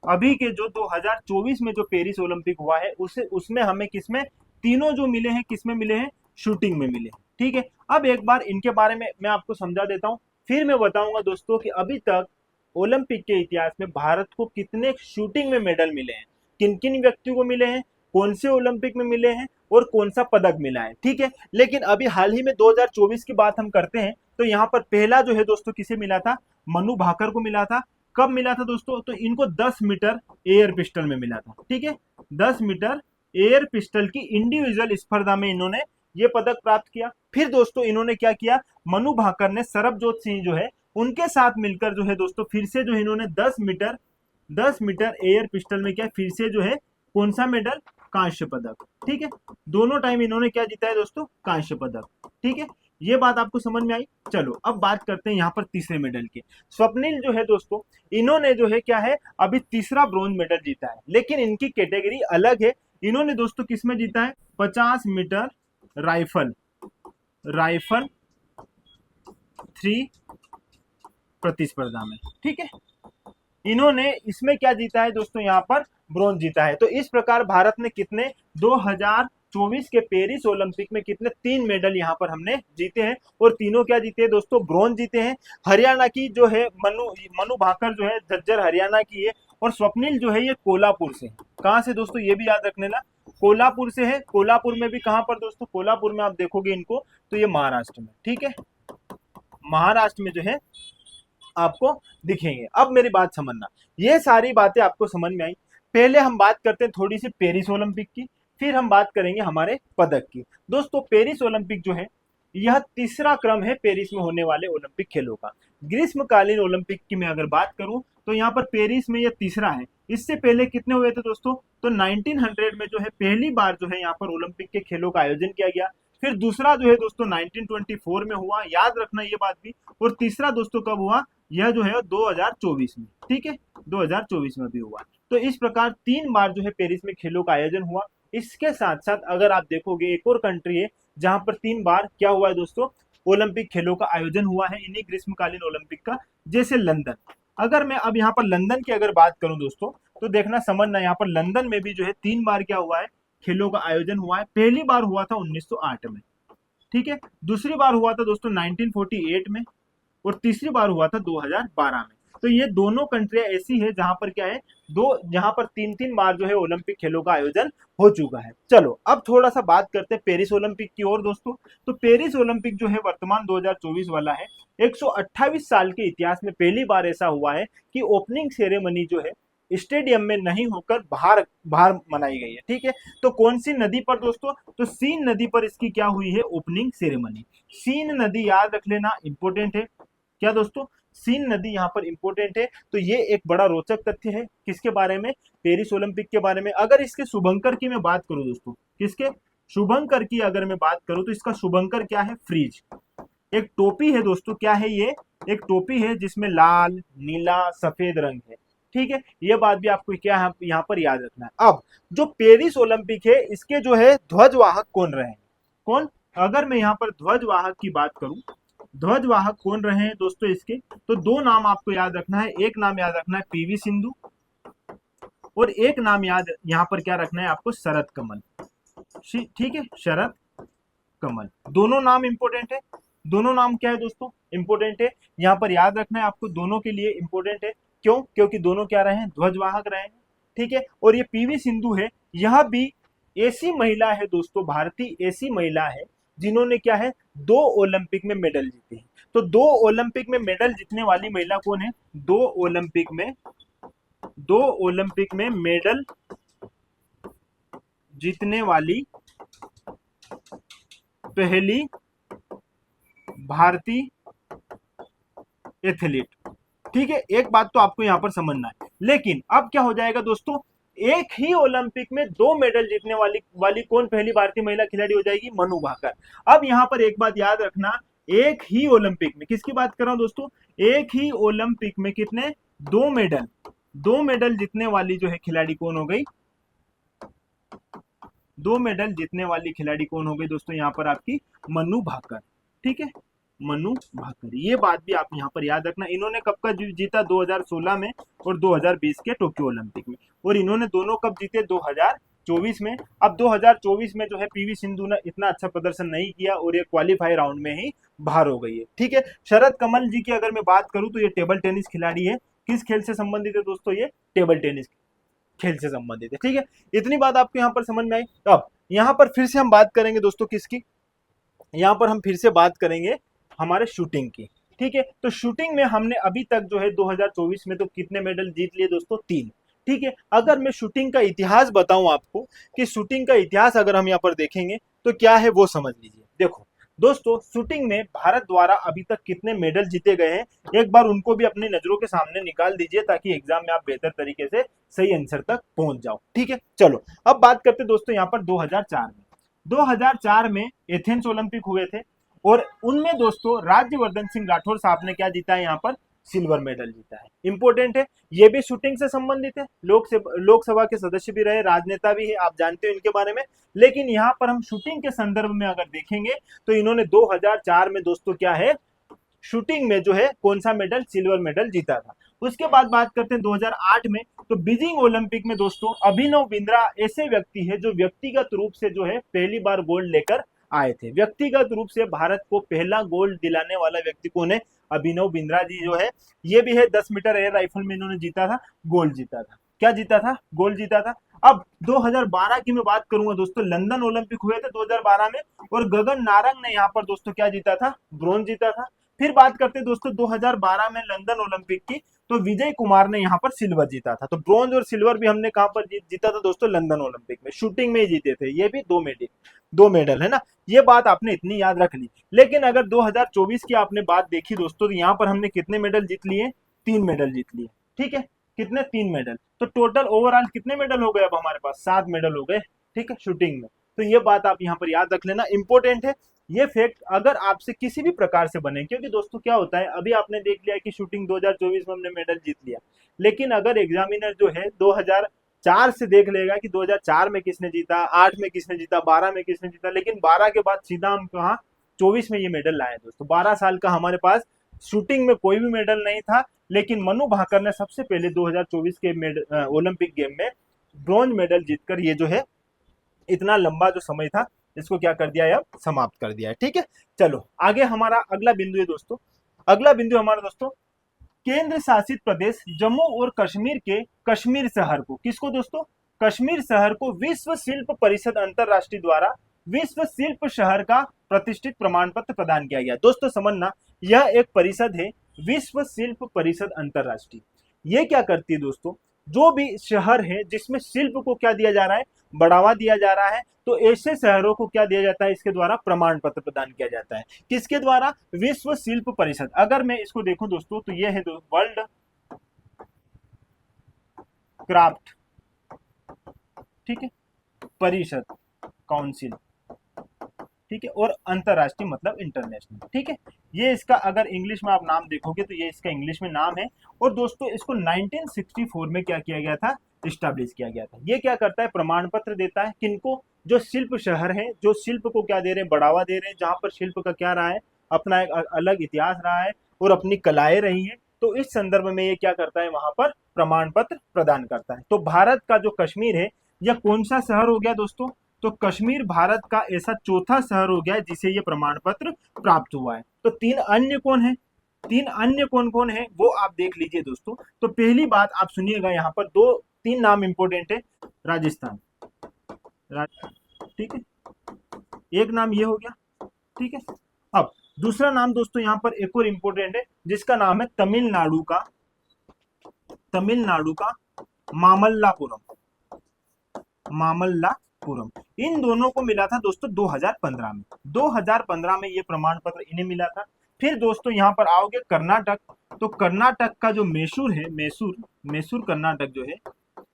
अभी के जो 2024 में जो पेरिस ओलंपिक हुआ है उसमें हमें किसमें, तीनों जो मिले हैं किसमें मिले हैं, शूटिंग में मिले हैं। ठीक है, अब एक बार इनके बारे में मैं आपको समझा देता हूं, फिर मैं बताऊंगा दोस्तों कि अभी तक ओलंपिक के इतिहास में भारत को कितने शूटिंग में मेडल मिले हैं, किन किन व्यक्तियों को मिले हैं, कौन से ओलंपिक में मिले हैं और कौन सा पदक मिला है। ठीक है, लेकिन अभी हाल ही में 2024 की बात हम करते हैं, तो यहाँ पर पहला जो है दोस्तों किसे मिला था, मनु भाकर को मिला था। कब मिला था दोस्तों, तो इनको 10 मीटर एयर पिस्टल में मिला था। ठीक है, 10 मीटर एयर पिस्टल की इंडिविजुअल स्पर्धा में इन्होंने ये पदक प्राप्त किया। फिर दोस्तों इन्होंने क्या किया, मनु भाकर ने सरबजोत सिंह जो है उनके साथ मिलकर जो है दोस्तों फिर से जो इन्होंने 10 मीटर एयर पिस्टल में क्या फिर से जो है कौन सा मेडल, कांस्य पदक। ठीक है, दोनों टाइम इन्होंने क्या जीता है दोस्तों, कांस्य पदक। ठीक है, ये बात आपको समझ में आई। चलो अब बात करते हैं यहाँ पर तीसरे मेडल की। स्वप्निल जो है दोस्तों, इन्होंने जो है क्या है अभी तीसरा ब्रॉन्ज मेडल जीता है, लेकिन इनकी कैटेगरी अलग है। इन्होंने दोस्तों किसमें जीता है, 50 मीटर राइफल 3 प्रतिस्पर्धा में। ठीक है, इन्होंने इसमें क्या जीता है दोस्तों, यहाँ पर ब्रॉन्ज जीता है। तो इस प्रकार भारत ने कितने 2024 के पेरिस ओलंपिक में कितने 3 मेडल यहाँ पर हमने जीते हैं, और तीनों क्या जीते हैं दोस्तों, ब्रॉन्ज जीते हैं। हरियाणा की जो है मनु भाकर जो है झज्जर हरियाणा की है, और स्वप्निल जो है ये कोल्हापुर से। कहाँ से दोस्तों, ये भी याद रख लेना, कोल्हापुर से है। कोल्हापुर में भी कहाँ पर दोस्तों, कोल्हापुर में आप देखोगे इनको तो ये महाराष्ट्र में। ठीक है, महाराष्ट्र में जो है आपको दिखेंगे। अब मेरी बात समझना, ये सारी बातें आपको समझ में आई। पहले हम बात करते हैं थोड़ी सी पेरिस ओलंपिक की, फिर हम बात करेंगे हमारे पदक की। दोस्तों पेरिस ओलंपिक जो है यह तीसरा क्रम है पेरिस में होने वाले ओलंपिक खेलों का। ग्रीष्मकालीन ओलंपिक की मैं अगर बात करूं तो यहाँ पर पेरिस में यह तीसरा है। इससे पहले कितने हुए थे दोस्तों, तो 1900 में जो है पहली बार जो है यहाँ पर ओलंपिक के खेलों का आयोजन किया गया। फिर दूसरा जो है दोस्तों 1924 में हुआ, याद रखना ये बात भी। और तीसरा दोस्तों कब हुआ, यह जो है 2024 में। ठीक है, 2024 में भी हुआ। तो इस प्रकार 3 बार जो है पेरिस में खेलों का आयोजन हुआ। इसके साथ साथ अगर आप देखोगे एक और कंट्री है जहां पर 3 बार क्या हुआ है दोस्तों, ओलंपिक खेलों का आयोजन हुआ है इन्हीं ग्रीष्मकालीन ओलंपिक का, जैसे लंदन। अगर मैं अब यहाँ पर लंदन की अगर बात करूं दोस्तों, तो देखना समझना, यहाँ पर लंदन में भी जो है 3 बार क्या हुआ है, खेलों का आयोजन हुआ है। पहली बार हुआ था 1908 में। ठीक है, दूसरी बार हुआ था दोस्तों 1948 में, और तीसरी बार हुआ था 2012 में। तो ये दोनों कंट्रियां ऐसी है जहां पर क्या है, जहां पर 3-3 बार जो है ओलंपिक खेलों का आयोजन हो चुका है। चलो अब थोड़ा सा बात करते हैं पेरिस ओलंपिक की और दोस्तों। तो पेरिस ओलंपिक जो है वर्तमान 2024 वाला है, 128 साल के इतिहास में पहली बार ऐसा हुआ है कि ओपनिंग सेरेमनी जो है स्टेडियम में नहीं होकर बाहर मनाई गई है। ठीक है, तो कौन सी नदी पर दोस्तों, तो सीन नदी पर इसकी क्या हुई है, ओपनिंग सेरेमनी। सीन नदी याद रख लेना, इंपॉर्टेंट है। क्या दोस्तों, सीन नदी यहाँ पर इंपॉर्टेंट है। तो ये एक बड़ा रोचक तथ्य है किसके बारे में, पेरिस ओलंपिक के बारे में। अगर इसके शुभंकर की मैं बात करूं दोस्तों, किसके शुभंकर की अगर मैं बात करूं, तो इसका शुभंकर क्या है, फ्रीज। एक टोपी है दोस्तों, क्या है ये, एक टोपी है जिसमें लाल नीला सफेद रंग है। ठीक है, ये बात भी आपको क्या है यहाँ पर याद रखना है। अब जो पेरिस ओलंपिक है इसके जो है ध्वजवाहक कौन रहे हैं, कौन? अगर मैं यहाँ पर ध्वजवाहक की बात करूं, ध्वजवाहक कौन रहे हैं दोस्तों इसके, तो दो नाम आपको याद रखना है। एक नाम याद रखना है पीवी सिंधु, और एक नाम याद यहाँ पर क्या रखना है आपको, शरद कमल। ठीक है, शरद कमल, दोनों नाम इंपोर्टेंट है। दोनों नाम क्या है दोस्तों, इंपोर्टेंट है। यहाँ पर याद रखना है आपको, दोनों के लिए इंपोर्टेंट है। क्यों? क्योंकि दोनों क्या रहे हैं, ध्वजवाहक रहे हैं। ठीक है, और ये पीवी सिंधु है, यह भी ऐसी महिला है दोस्तों, भारतीय ऐसी महिला है जिन्होंने क्या है, 2 ओलंपिक में मेडल जीते हैं। तो 2 ओलंपिक में मेडल जीतने वाली महिला कौन है? 2 ओलंपिक में मेडल जीतने वाली पहली भारतीय एथलीट। ठीक है, एक बात तो आपको यहां पर समझना है। लेकिन अब क्या हो जाएगा दोस्तों, एक ही ओलंपिक में 2 मेडल जीतने वाली कौन पहली भारतीय महिला खिलाड़ी हो जाएगी? मनु भाकर। अब यहां पर एक बात याद रखना, एक ही ओलंपिक में, किसकी बात कर रहा हूं दोस्तों, एक ही ओलंपिक में कितने? 2 मेडल जीतने वाली जो है खिलाड़ी कौन हो गई? 2 मेडल जीतने वाली खिलाड़ी कौन हो गई दोस्तों? यहाँ पर आपकी मनु भाकर। ठीक है, मनु भाकर, ये बात भी आप यहाँ पर याद रखना। इन्होंने कब का जीता? 2016 में और 2020 के टोक्यो ओलंपिक में। और इन्होंने दोनों कब जीते? 2024 में। अब 2024 में जो है पीवी सिंधु ने इतना अच्छा प्रदर्शन नहीं किया और ये क्वालिफाई राउंड में ही बाहर हो गई है। ठीक है, शरद कमल जी की अगर मैं बात करूं तो ये टेबल टेनिस खिलाड़ी है। किस खेल से संबंधित है दोस्तों? ये टेबल टेनिस खेल से संबंधित है। ठीक है, इतनी बात आपको यहाँ पर समझ में आई। अब यहाँ पर फिर से हम बात करेंगे दोस्तों, किसकी? यहाँ पर हम फिर से बात करेंगे हमारे शूटिंग की। ठीक है, तो शूटिंग में हमने अभी तक जो है 2024 में तो कितने मेडल जीत लिए दोस्तों? 3। ठीक है, अगर मैं शूटिंग का इतिहास बताऊं आपको, कि शूटिंग का इतिहास अगर हम यहाँ पर देखेंगे तो क्या है वो समझ लीजिए। देखो दोस्तों, शूटिंग में भारत द्वारा अभी तक कितने मेडल जीते गए हैं, एक बार उनको भी अपनी नजरों के सामने निकाल दीजिए, ताकि एग्जाम में आप बेहतर तरीके से सही आंसर तक पहुंच जाओ। ठीक है, चलो अब बात करते हैं दोस्तों यहाँ पर 2004 में एथेंस ओलंपिक हुए थे, और उनमें दोस्तों राज्यवर्धन सिंह राठौर साहब ने क्या जीता है? यहाँ पर सिल्वर मेडल जीता है। इंपोर्टेंट है, ये भी शूटिंग से संबंधित है, लोकसभा के सदस्य भी रहे, राजनेता भी है, आप जानते हो इनके बारे में। लेकिन यहाँ पर हम शूटिंग के संदर्भ में अगर देखेंगे तो इन्होंने 2004 में दोस्तों क्या है, शूटिंग में जो है कौन सा मेडल? सिल्वर मेडल जीता था। उसके बाद बात करते हैं 2008 में, तो बीजिंग ओलंपिक में दोस्तों अभिनव बिंद्रा ऐसे व्यक्ति है जो व्यक्तिगत रूप से जो है पहली बार गोल्ड लेकर आए थे। व्यक्तिगत रूप से भारत को पहला गोल्ड दिलाने वाला व्यक्ति कौन है? अभिनव बिंद्रा जी जो है, ये भी है 10 मीटर एयर राइफल में इन्होंने जीता था, गोल्ड जीता था। क्या जीता था? गोल्ड जीता था। अब 2012 की मैं बात करूंगा दोस्तों, लंदन ओलंपिक हुए थे 2012 में, और गगन नारंग ने यहाँ पर दोस्तों क्या जीता था? ब्रोंज जीता था। फिर बात करते हैं दोस्तों 2012 में लंदन ओलंपिक की, तो विजय कुमार ने यहाँ पर सिल्वर जीता था। तो ब्रॉन्ज और सिल्वर भी हमने कहां पर जीता था दोस्तों? लंदन ओलंपिक में, शूटिंग में ही जीते थे। ये भी 2 मेडल है ना, ये बात आपने इतनी याद रख ली। लेकिन अगर 2024 की आपने बात देखी दोस्तों, तो यहाँ पर हमने कितने मेडल जीत लिए? 3 मेडल जीत लिए। ठीक है, कितने? 3 मेडल। तो टोटल ओवरऑल कितने मेडल हो गए अब हमारे पास? 7 मेडल हो गए। ठीक है, शूटिंग में। तो ये बात आप यहाँ पर याद रख लेना, इंपॉर्टेंट है ये फैक्ट। अगर आपसे किसी भी प्रकार से बने, क्योंकि दोस्तों क्या होता है, अभी आपने देख लिया कि शूटिंग 2024 में हमने मेडल जीत लिया, लेकिन अगर एग्जामिनर जो है 2004 से देख लेगा कि 2004 में किसने जीता, 8 में किसने जीता, 12 में किसने जीता, लेकिन 12 के बाद सीधा हम कहा 24 में ये मेडल लाए दोस्तों। 12 साल का हमारे पास शूटिंग में कोई भी मेडल नहीं था, लेकिन मनु भाकर ने सबसे पहले 2024 के ओलंपिक गेम में ब्रॉन्ज मेडल जीतकर ये जो है इतना लंबा जो समय था इसको क्या कर दिया है, अब समाप्त कर दिया है। ठीक है, चलो आगे हमारा अगला बिंदु है दोस्तों। अगला बिंदु हमारा दोस्तों, केंद्र शासित प्रदेश जम्मू और कश्मीर के कश्मीर शहर को, किसको दोस्तों? कश्मीर शहर को विश्व शिल्प परिषद अंतरराष्ट्रीय द्वारा विश्व शिल्प शहर का प्रतिष्ठित प्रमाण पत्र प्रदान किया गया। दोस्तों समझना, यह एक परिषद है, विश्व शिल्प परिषद अंतरराष्ट्रीय। ये क्या करती है दोस्तों, जो भी शहर है जिसमें शिल्प को क्या दिया जा रहा है, बढ़ावा दिया जा रहा है, तो ऐसे शहरों को क्या दिया जाता है, इसके द्वारा प्रमाण पत्र प्रदान किया जाता है। किसके द्वारा? विश्व शिल्प परिषद। अगर मैं इसको देखूं दोस्तों, तो यह है वर्ल्ड क्राफ्ट, ठीक है, परिषद, काउंसिल, ठीक है, और अंतरराष्ट्रीय मतलब इंटरनेशनल। ठीक है, ये इसका अगर इंग्लिश में आप नाम देखोगे तो ये इसका इंग्लिश में नाम है। और दोस्तों इसको 1964 में क्या किया गया था, इस्टेब्लिश किया गया था। ये क्या करता है, प्रमाण पत्र देता है, किनको? जो शिल्प शहर है, जो शिल्प को क्या दे रहे हैं, बढ़ावा दे रहे हैं, जहां पर शिल्प का क्या रहा है, अपना एक अलग इतिहास रहा है और अपनी कलाएं रही हैं, तो इस संदर्भ में ये क्या करता है, वहां पर प्रमाण पत्र प्रदान करता है। तो भारत का जो कश्मीर है, यह कौन सा शहर हो गया दोस्तों, तो कश्मीर भारत का ऐसा चौथा शहर हो गया है जिसे ये प्रमाण पत्र प्राप्त हुआ है। तो तीन अन्य कौन है, तीन अन्य कौन कौन है वो आप देख लीजिए दोस्तों। तो पहली बात आप सुनिएगा, यहाँ पर दो तीन नाम इंपोर्टेंट है, राजस्थान, ठीक है, एक नाम ये हो गया, ठीक है। अब दूसरा नाम दोस्तों यहाँ पर एक और इंपोर्टेंट है, जिसका नाम है तमिलनाडु का, तमिलनाडु का मामल्लापुरम, मामल्लापुरम। इन दोनों को मिला था दोस्तों 2015 में, 2015 में ये प्रमाण पत्र इन्हें मिला था। फिर दोस्तों यहाँ पर आओगे कर्नाटक, तो कर्नाटक का जो मैसूर है, मैसूर, मैसूर कर्नाटक जो है,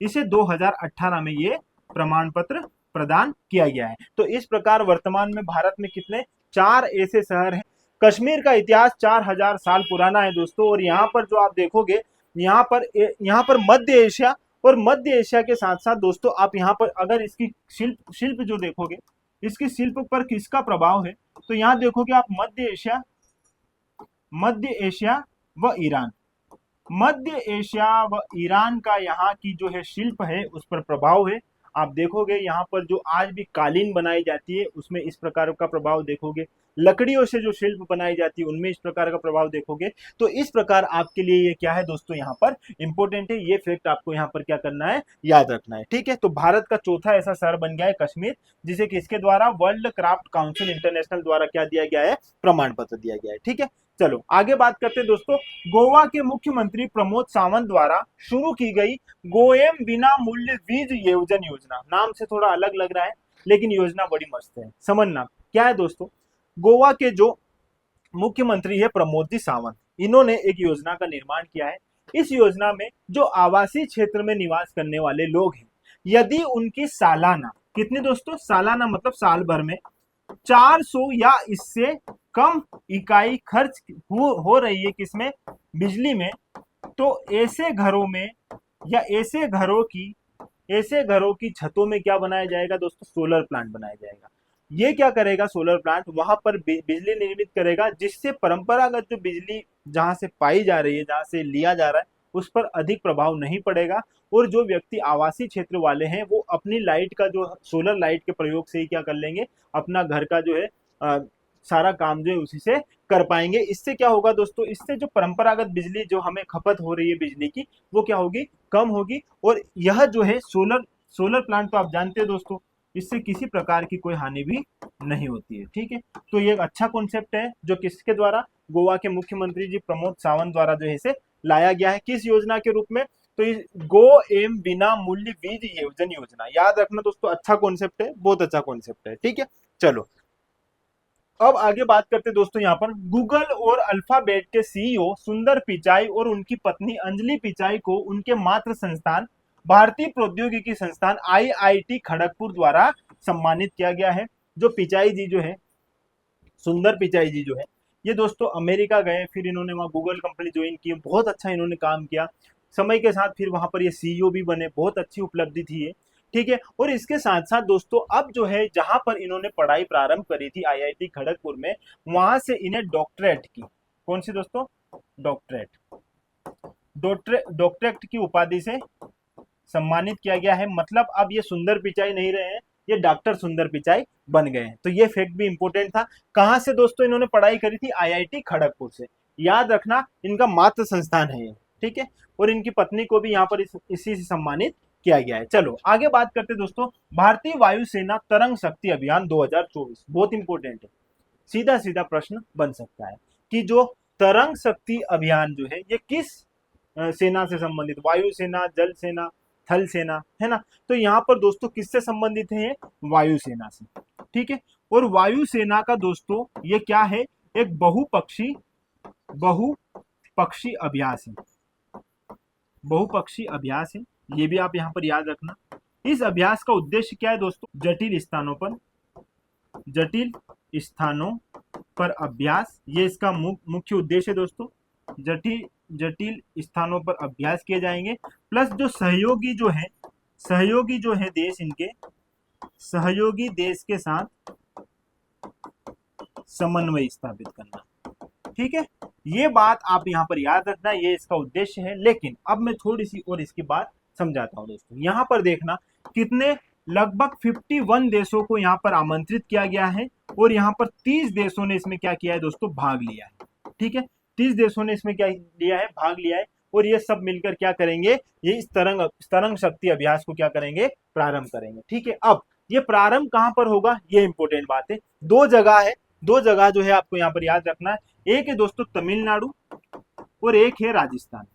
इसे 2018 में ये प्रमाण पत्र प्रदान किया गया है। तो इस प्रकार वर्तमान में भारत में कितने, 4 ऐसे शहर हैं। कश्मीर का इतिहास 4000 साल पुराना है दोस्तों। और यहाँ पर जो आप देखोगे, यहाँ पर मध्य एशिया, और मध्य एशिया के साथ साथ दोस्तों आप यहाँ पर अगर इसकी शिल्प शिल्प जो देखोगे, इसकी शिल्प पर किसका प्रभाव है, तो यहाँ देखोगे आप मध्य एशिया व ईरान, मध्य एशिया व ईरान का यहाँ की जो है शिल्प है उस पर प्रभाव है। आप देखोगे यहाँ पर जो आज भी कालीन बनाई जाती है उसमें इस प्रकार का प्रभाव देखोगे, लकड़ियों से जो शिल्प बनाई जाती है उनमें इस प्रकार का प्रभाव देखोगे। तो इस प्रकार आपके लिए ये क्या है दोस्तों, यहाँ पर इंपॉर्टेंट है, ये फैक्ट आपको यहाँ पर क्या करना है, याद रखना है, ठीक है। तो भारत का चौथा ऐसा शहर बन गया है कश्मीर, जिसे किसके द्वारा, वर्ल्ड क्राफ्ट काउंसिल इंटरनेशनल द्वारा क्या दिया गया है, प्रमाण पत्र दिया गया है, ठीक है। चलो आगे बात करते हैं दोस्तों। गोवा के मुख्यमंत्री प्रमोद सावंत द्वारा शुरू की गई गोएम बिना मूल्य वीज योजन योजना, नाम से थोड़ा अलग लग रहा है लेकिन योजना बड़ी मस्त है, समझना क्या है दोस्तों। गोवा के जो मुख्यमंत्री है प्रमोद जी सावंत, इन्होंने एक योजना का निर्माण किया है। इस योजना में जो आवासीय क्षेत्र में निवास करने वाले लोग हैं, यदि उनकी सालाना, कितनी दोस्तों, सालाना मतलब साल भर में 400 या इससे कम इकाई खर्च हो रही है किसमें, बिजली में, तो ऐसे घरों में या ऐसे घरों की छतों में क्या बनाया जाएगा दोस्तों, सोलर प्लांट बनाया जाएगा। ये क्या करेगा, सोलर प्लांट वहां पर बिजली निर्मित करेगा, जिससे परंपरागत जो बिजली जहां से पाई जा रही है, जहां से लिया जा रहा है, उस पर अधिक प्रभाव नहीं पड़ेगा। और जो व्यक्ति आवासीय क्षेत्र वाले हैं वो अपनी लाइट का, जो सोलर लाइट के प्रयोग से ही क्या कर लेंगे, अपना घर का जो है सारा काम जो है उसी से कर पाएंगे। इससे क्या होगा दोस्तों, इससे जो परंपरागत बिजली जो हमें खपत हो रही है बिजली की, वो क्या होगी, कम होगी। और यह जो है सोलर प्लांट तो आप जानते हैं दोस्तों, इससे किसी प्रकार की कोई हानि भी नहीं होती है, ठीक है। तो ये एक अच्छा कॉन्सेप्ट है जो किसके द्वारा, गोवा के मुख्यमंत्री जी प्रमोद सावंत द्वारा जो है इसे लाया गया है, किस योजना के रूप में, तो इस गो एम बिना मूल्य बीज योजन योजना, याद रखना दोस्तों, अच्छा कॉन्सेप्ट है, बहुत अच्छा कॉन्सेप्ट है, ठीक है। चलो अब आगे बात करते हैं दोस्तों, यहाँ पर गूगल और अल्फाबेट के सीईओ सुंदर पिचाई और उनकी पत्नी अंजलि पिचाई को उनके मातृ संस्थान भारतीय प्रौद्योगिकी संस्थान आईआईटी खड़गपुर द्वारा सम्मानित किया गया है। जो पिचाई जी जो है, सुंदर पिचाई जी जो है, ये दोस्तों अमेरिका गए, फिर इन्होंने वहाँ गूगल कंपनी ज्वाइन की, बहुत अच्छा इन्होंने काम किया, समय के साथ फिर वहां पर ये सीईओ भी बने, बहुत अच्छी उपलब्धि थी ये, ठीक है। और इसके साथ साथ दोस्तों अब जो है जहां पर इन्होंने पढ़ाई प्रारंभ करी थी आईआईटी खड़गपुर में, वहां से इन्हें डॉक्टरेट की, कौन सी दोस्तों, डॉक्टरेट की उपाधि से सम्मानित किया गया है। मतलब अब ये सुंदर पिचाई नहीं रहे हैं, ये डॉक्टर सुंदर पिचाई बन गए हैं। तो ये फैक्ट भी इंपॉर्टेंट था। कहां से दोस्तों इन्होंने पढ़ाई करी थी, आईआईटी खड़गपुर से, याद रखना इनका मातृ संस्थान है ये, ठीक है। और इनकी पत्नी को भी यहाँ पर इसी से सम्मानित किया गया है। चलो आगे बात करते हैं दोस्तों, भारतीय वायुसेना तरंग शक्ति अभियान 2024, बहुत इंपॉर्टेंट है, सीधा सीधा प्रश्न बन सकता है कि जो तरंग शक्ति अभियान जो है ये किस सेना से संबंधित, वायुसेना, जल सेना, थल सेना, है ना। तो यहाँ पर दोस्तों किससे संबंधित है, वायुसेना से, ठीक है। और वायुसेना का दोस्तों ये क्या है, एक बहुपक्षी अभ्यास है, बहुपक्षी अभ्यास है, ये भी आप यहाँ पर याद रखना। इस अभ्यास का उद्देश्य क्या है दोस्तों, जटिल स्थानों पर अभ्यास, ये इसका मुख्य उद्देश्य है दोस्तों। जटिल स्थानों पर अभ्यास किए जाएंगे, प्लस जो सहयोगी जो है देश, इनके सहयोगी देश के साथ समन्वय स्थापित करना। ठीक है, ये बात आप यहां पर याद रखना, ये इसका उद्देश्य है। लेकिन अब मैं थोड़ी सी और इसकी बात समझाता हूं दोस्तों। यहां पर देखना कितने, लगभग 51 देशों को यहां पर आमंत्रित किया गया है और यहां पर 30 देशों ने इसमें क्या किया है दोस्तों, भाग लिया है। ठीक है, 30 देशों ने इसमें क्या लिया है, भाग लिया है। और ये सब मिलकर क्या करेंगे, ये इस तरंग शक्ति अभ्यास को क्या करेंगे, प्रारंभ करेंगे। ठीक है, अब ये प्रारंभ कहां पर होगा, ये इंपॉर्टेंट बात है। दो जगह है, दो जगह जो है आपको यहाँ पर याद रखना है। एक है दोस्तों तमिलनाडु और एक है राजस्थान।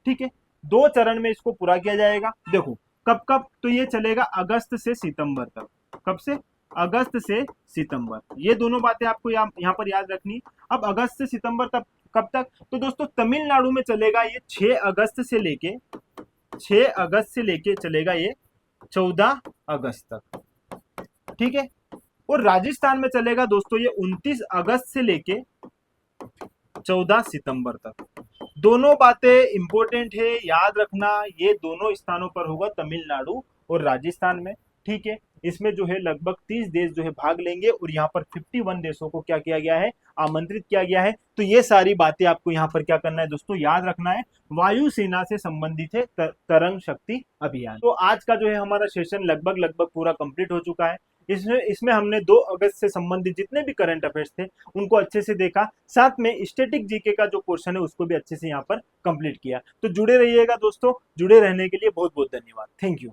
ठीक है, 2 चरण में इसको पूरा किया जाएगा। देखो कब कब, तो ये चलेगा अगस्त से सितंबर तक। कब से, अगस्त से सितंबर, ये दोनों बातें आपको यहाँ पर याद रखनी। अब अगस्त से सितंबर तक, कब तक, तो दोस्तों तमिलनाडु में चलेगा ये 6 अगस्त से लेके, 6 अगस्त से लेके चलेगा ये 14 अगस्त तक। ठीक है, और राजस्थान में चलेगा दोस्तों ये 29 अगस्त से लेके 14 सितंबर तक। दोनों बातें इंपॉर्टेंट है, याद रखना। ये दोनों स्थानों पर होगा, तमिलनाडु और राजस्थान में। ठीक है, इसमें जो है लगभग 30 देश जो है भाग लेंगे और यहाँ पर 51 देशों को क्या किया गया है, आमंत्रित किया गया है। तो ये सारी बातें आपको यहाँ पर क्या करना है दोस्तों, याद रखना है। वायुसेना से संबंधित है तरंग शक्ति अभियान। तो आज का जो है हमारा सेशन लगभग पूरा कंप्लीट हो चुका है। इसमें हमने 2 अगस्त से संबंधित जितने भी करंट अफेयर्स थे उनको अच्छे से देखा, साथ में स्टैटिक जीके का जो पोर्शन है उसको भी अच्छे से यहाँ पर कंप्लीट किया। तो जुड़े रहिएगा दोस्तों, जुड़े रहने के लिए बहुत बहुत धन्यवाद। Thank you.